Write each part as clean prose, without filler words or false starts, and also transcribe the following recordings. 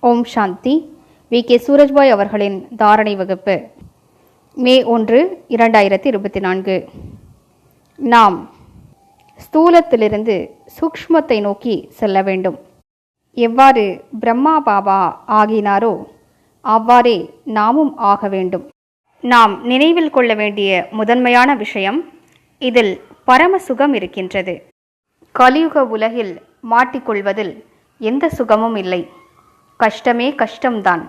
ஓம் சாந்தி. VK. Surajbhai அவர்களின் தாரணை வகுப்பு மே 1, 2024. நாம் ஸ்தூலத்திலிருந்து சூக்ஷ்மத்தை நோக்கி செல்ல வேண்டும். எவ்வாறு பிரம்மா பாபா ஆகினாரோ அவ்வாறே நாமும் ஆக வேண்டும். நாம் நினைவில் கொள்ள வேண்டிய முதன்மையான விஷயம், இதில் பரம சுகம் இருக்கின்றது. கலியுக உலகில் மாட்டிக்கொள்வதில் எந்த சுகமும் இல்லை. கஷ்டமே கஷ்டம்தான்.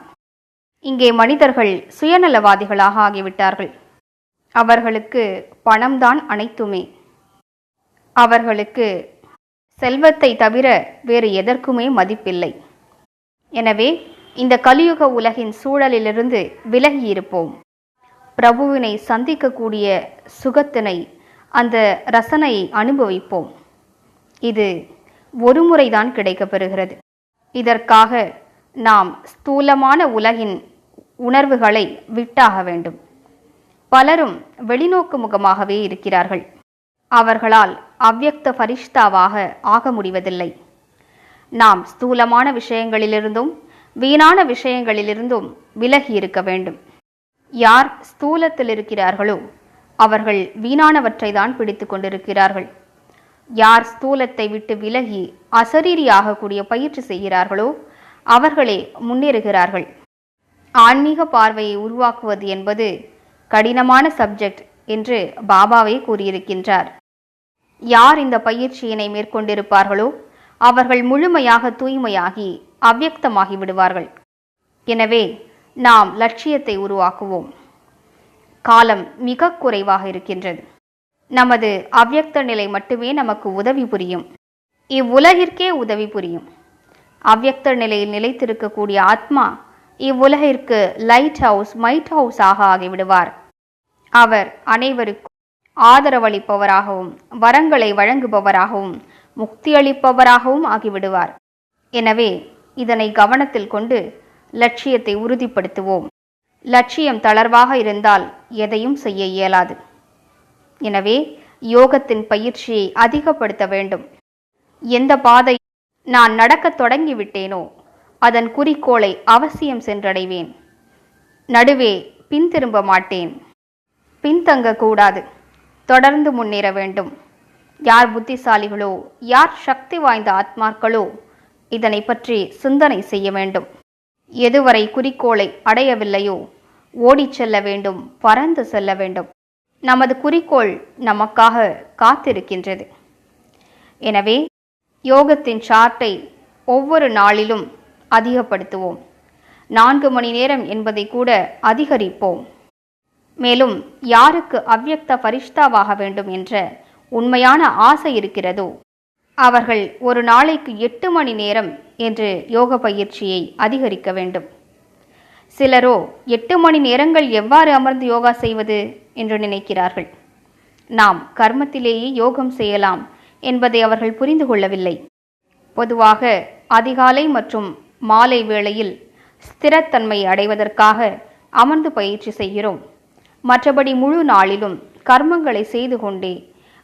இங்கே மனிதர்கள் சுயநலவாதிகளாக ஆகிவிட்டார்கள். அவர்களுக்கு பணம்தான் அனைத்துமே. அவர்களுக்கு செல்வத்தை தவிர வேறு எதற்குமே மதிப்பில்லை. எனவே இந்த கலியுக உலகின் சூழலிலிருந்து விலகி இருப்போம். பிரபுவினை சந்திக்கக்கூடிய சுகத்தினை, அந்த ரசனையை அனுபவிப்போம். இது ஒரு முறைதான் கிடைக்கப்பெறுகிறது. இதற்காக நாம் ஸ்தூலமான உலகின் உணர்வுகளை விட்டாக வேண்டும். பலரும் வெளிநோக்கு முகமாகவே இருக்கிறார்கள். அவர்களால் அவ்யக்த பரிஷ்தாவாக ஆக முடிவதில்லை. நாம் ஸ்தூலமான விஷயங்களிலிருந்தும் வீணான விஷயங்களிலிருந்தும் விலகி இருக்க வேண்டும். யார் ஸ்தூலத்தில் இருக்கிறார்களோ அவர்கள் வீணானவற்றை தான் பிடித்து கொண்டிருக்கிறார்கள். யார் ஸ்தூலத்தை விட்டு விலகி அசரீரியாகக்கூடிய பயிற்சி செய்கிறார்களோ அவர்களே முன்னேறுகிறார்கள். ஆன்மீக பார்வையை உருவாக்குவது என்பது கடினமான சப்ஜெக்ட் என்று பாபாவே கூறியிருக்கின்றார். யார் இந்த பயிற்சியினை மேற்கொண்டிருப்பார்களோ அவர்கள் முழுமையாக தூய்மையாகி அவ்யக்தமாகி விடுவார்கள். எனவே நாம் லட்சியத்தை உருவாக்குவோம். காலம் மிக குறைவாக இருக்கின்றது. நமது அவ்யக்த நிலை மட்டுமே நமக்கு உதவி புரியும். இவ்வுலகிற்கே உதவி புரியும். அவ்யக்த நிலையில் நிலைத்திருக்கக்கூடிய ஆத்மா இவ்வுலகிற்கு லைட் ஹவுஸ், மைட் ஹவுஸ் ஆகிவிடுவார். அவர் அனைவருக்கும் ஆதரவளிப்பவராகவும் வரங்களை வழங்குபவராகவும் முக்தி அளிப்பவராகவும் ஆகிவிடுவார். எனவே இதனை கவனத்தில் கொண்டு லட்சியத்தை உறுதிப்படுத்துவோம். லட்சியம் தளர்வாக இருந்தால் எதையும் செய்ய இயலாது. எனவே யோகத்தின் பயிற்சியை அதிகப்படுத்த வேண்டும். எந்த பாதை நான் நடக்கத் தொடங்கிவிட்டேனோ அதன் குறிக்கோளை அவசியம் சென்றடைவேன். நடுவே பின்திரும்ப மாட்டேன். பின்தங்கக்கூடாது. தொடர்ந்து முன்னேற வேண்டும். யார் புத்திசாலிகளோ, யார் சக்தி வாய்ந்த ஆத்மாக்களோ இதனை பற்றி சிந்தனை செய்ய வேண்டும். எதுவரை குறிக்கோளை அடையவில்லையோ ஓடிச் செல்ல வேண்டும், பறந்து செல்ல வேண்டும். நமது குறிக்கோள் நமக்காக காத்திருக்கின்றது. எனவே யோகத்தின் சார்ட்டை ஒவ்வொரு நாளிலும் அதிகப்படுத்துவோம். 4 மணி நேரம் என்பதை கூட அதிகரிப்போம். மேலும் யாருக்கு அவ்யக்த பரிஷ்தாவாக வேண்டும் என்ற உண்மையான ஆசை இருக்கிறதோ அவர்கள் ஒரு நாளைக்கு 8 மணி நேரம் என்று யோக பயிற்சியை அதிகரிக்க வேண்டும். சிலரோ 8 மணி நேரங்கள் எவ்வாறு அமர்ந்து யோகா செய்வது என்று நினைக்கிறார்கள். நாம் கர்மத்திலேயே யோகம் செய்யலாம் என்பதை அவர்கள் புரிந்து கொள்ளவில்லை. பொதுவாக அதிகாலை மற்றும் மாலை வேளையில் ஸ்திரத்தன்மையை அடைவதற்காக அமர்ந்து பயிற்சி செய்கிறோம். மற்றபடி முழு நாளிலும் கர்மங்களை செய்து கொண்டே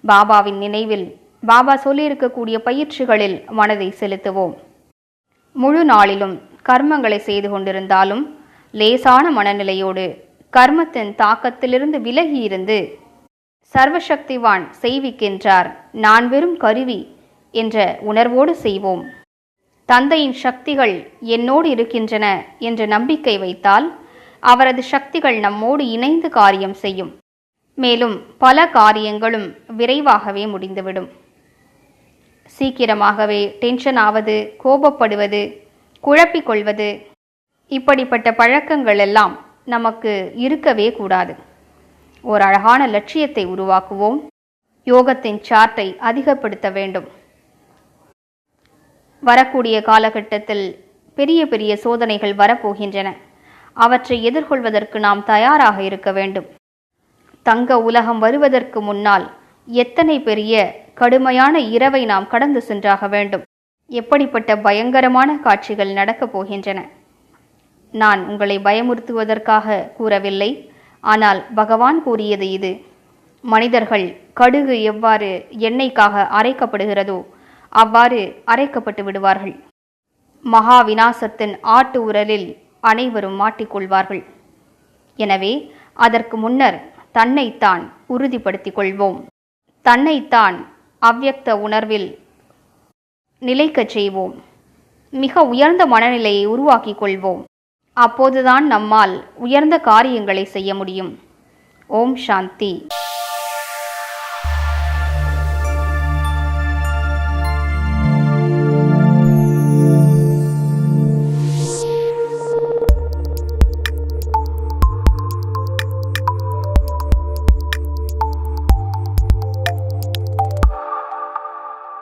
பாபாவின் நினைவில், பாபா சொல்லியிருக்கக்கூடிய பயிற்சிகளில் மனதை செலுத்துவோம். முழு நாளிலும் கர்மங்களை செய்து கொண்டிருந்தாலும் லேசான மனநிலையோடு கர்மத்தின் தாக்கத்திலிருந்து விலகி இருந்து சர்வசக்திவான் செய்விக்கின்றார், நான் வெறும் கருவி என்ற உணர்வோடு செய்வோம். தந்தையின் சக்திகள் என்னோடு இருக்கின்றன என்ற நம்பிக்கை வைத்தால் அவரது சக்திகள் நம்மோடு இணைந்து காரியம் செய்யும். மேலும் பல காரியங்களும் விரைவாகவே முடிந்துவிடும். சீக்கிரமாகவே டென்ஷன் ஆவது, கோபப்படுவது, குழப்பிக்கொள்வது, இப்படிப்பட்ட பழக்கங்கள் எல்லாம் நமக்கு இருக்கவே கூடாது. ஒரு அழகான லட்சியத்தை உருவாக்குவோம். யோகத்தின் சார்ட்டை அதிகப்படுத்த வேண்டும். வரக்கூடிய காலகட்டத்தில் பெரிய பெரிய சோதனைகள் வரப்போகின்றன. அவற்றை எதிர்கொள்வதற்கு நாம் தயாராக இருக்க வேண்டும். தங்க உலகம் வருவதற்கு முன்னால் எத்தனை பெரிய கடுமையான இரவை நாம் கடந்து சென்றாக வேண்டும். எப்படிப்பட்ட பயங்கரமான காட்சிகள் நடக்கப் போகின்றன. நான் உங்களை பயமுறுத்துவதற்காக கூறவில்லை. ஆனால் பகவான் கூறியது இது. மனிதர்கள் கடுகு எவ்வாறு எண்ணெய்க்காக அரைக்கப்படுகிறதோ அவ்வாறு அரைக்கப்பட்டு விடுவார்கள். மகா விநாசத்தின் ஆட்டு உரலில் அனைவரும் மாட்டிக்கொள்வார்கள். எனவே அதற்கு முன்னர் தன்னைத்தான் உறுதிப்படுத்திக் கொள்வோம். தன்னைத்தான் அவ்யக்த உணர்வில் நிலைக்கச் செய்வோம். மிக உயர்ந்த மனநிலையை உருவாக்கிக் கொள்வோம். அப்போதுதான் நம்மால் உயர்ந்த காரியங்களை செய்ய முடியும். ஓம் சாந்தி.